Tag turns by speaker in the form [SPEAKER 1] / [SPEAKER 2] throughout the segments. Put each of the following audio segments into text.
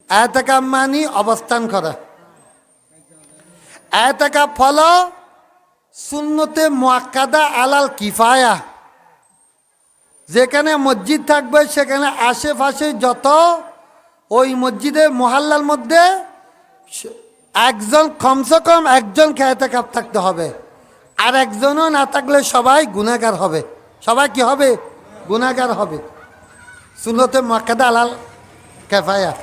[SPEAKER 1] এতেকাফ মানি অবস্থান করা। এতেকাফ হলো সুন্নতে মুআক্কাদা আলাল কিফায়া। যেখানে মসজিদ থাকবে সেখানে আশেপাশে যত ওই মসজিদের মহল্লার মধ্যে একজন কমসে কম একজনকে এতেকাফ থাকতে হবে। আর একজনও না থাকলে সবাই গুনাহগার হবে। সবাই কি হবে? গুনাহগার হবে। সুন্নতে মুআক্কাদা আলাল কিফায়া।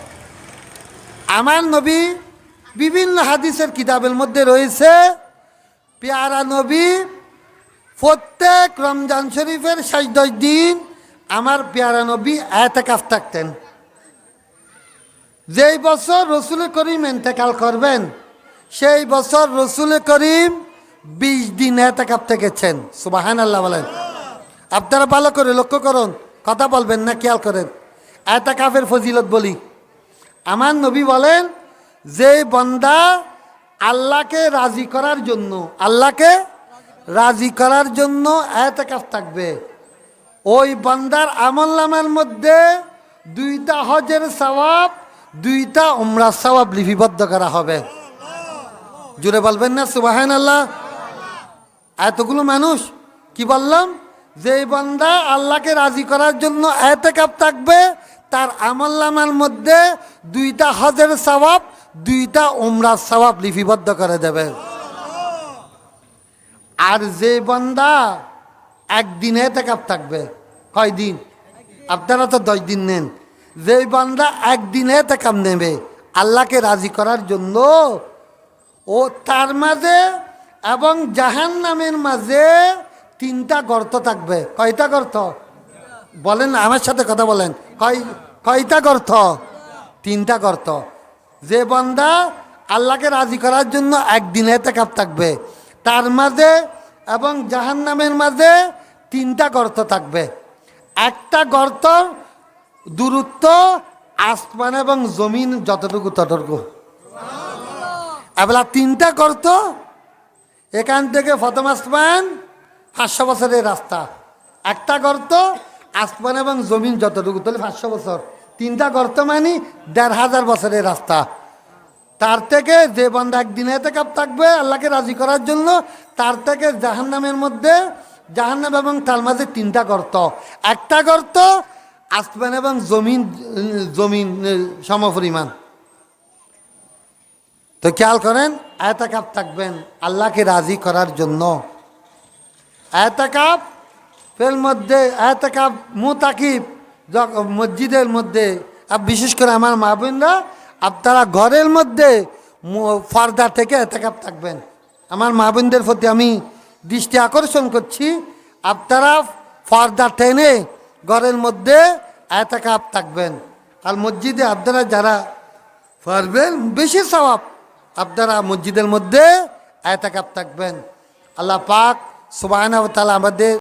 [SPEAKER 1] আমার নবী বিভিন্ন হাদিসের কিতাবের মধ্যে রয়েছে, পেয়ারা নবী প্রত্যেক রমজান শরীফের 10 দিন আমার পেয়ারা নবী এতেকাফ থাকতেন। যেই বছর রসুল করিম ইন্তেকাল করবেন সেই বছর রসুল করিম 20 দিন এতেকাফ থেকেছেন। সুবহানাল্লাহ বলেন। আপনারা ভালো করে লক্ষ্য করুন, কথা বলবেন না, খেয়াল করেন। এতেকাফের ফজিলত বলি। আমার নবী বলেন, যে বান্দা আল্লাহকে রাজি করার জন্য, আল্লাহকে রাজি করার জন্য এতেকাফ থাকবে, ওই বান্দার আমলনামার মধ্যে 2টা হজের সওয়াব, 2টা উমরার সওয়াব লিপিবদ্ধ করা হবে। জুড়ে বলবেন না সুবহানাল্লাহ? এতগুলো মানুষ কি বললাম? যে বান্দা আল্লাহকে রাজি করার জন্য এতেকাফ থাকবে তার আমলনামার মধ্যে 2টা হজের সওয়াব, 2টা উমরার সওয়াব লিপিবদ্ধ করে দেবে। আর যে বান্দা একদিন এতেকাফ থাকবে, কয়দিন? আপনারা তো 10 দিন নেন। যে বান্দা একদিন এতেকাফ নেবে আল্লাহকে রাজি করার জন্য, ও তার মাঝে এবং জাহান্নামের মাঝে 3টা গর্ত থাকবে। কয়টা গর্ত? বলেন, আমার সাথে কথা বলেন। কয়টা গর্ত? 3টা গর্ত। যে বান্দা আল্লাহকে রাজি করার জন্য একদিন এতেকাফ থাকবে তার মাঝে এবং জাহান্নামের মাঝে 3টা গর্ত থাকবে। একটা গর্তর দূরত্ব আসমান এবং জমিন যতটুকু ততটুকু। এবার 3টা গর্ত, এখান থেকে প্রথম আসমান 500 বছরের রাস্তা। একটা গর্ত আসমান এবং জমিন যতটুকু, তাহলে 500 বছর। 3টা গর্ত মানে 1500 বছরের রাস্তা। তার থেকে যে বান্দা একদিন এতেকাফ থাকবে আল্লাহকে রাজি করার জন্য, তার থেকে জাহান্নামের মধ্যে, জাহান্নাম এবং তার মাঝে 3টা গর্ত। একটা গর্ত আসমান এবং জমিন সমপরিমাণ। তো খেয়াল করেন, এতেকাফ থাকবেন আল্লাহকে রাজি করার জন্য। এতেকাফ এর মধ্যে এতেকাফ মুতাকিব মসজিদের মধ্যে, বিশেষ করে আমার মা বোনরা, আপনারা ঘরের মধ্যে পর্দা থেকে এতেকাফ থাকবেন। আমার মা বোনদের প্রতি আমি দৃষ্টি আকর্ষণ করছি, আপনারা পর্দা টেনে ঘরের মধ্যে এতেকাফ থাকবেন। আর মসজিদে আপনারা যারা পারবেন, বেশি সওয়াব, আপনারা মসজিদের মধ্যে এতেকাফ থাকবেন। আল্লাহ পাক সুবহানাহু ওয়া তাআলা আমাদের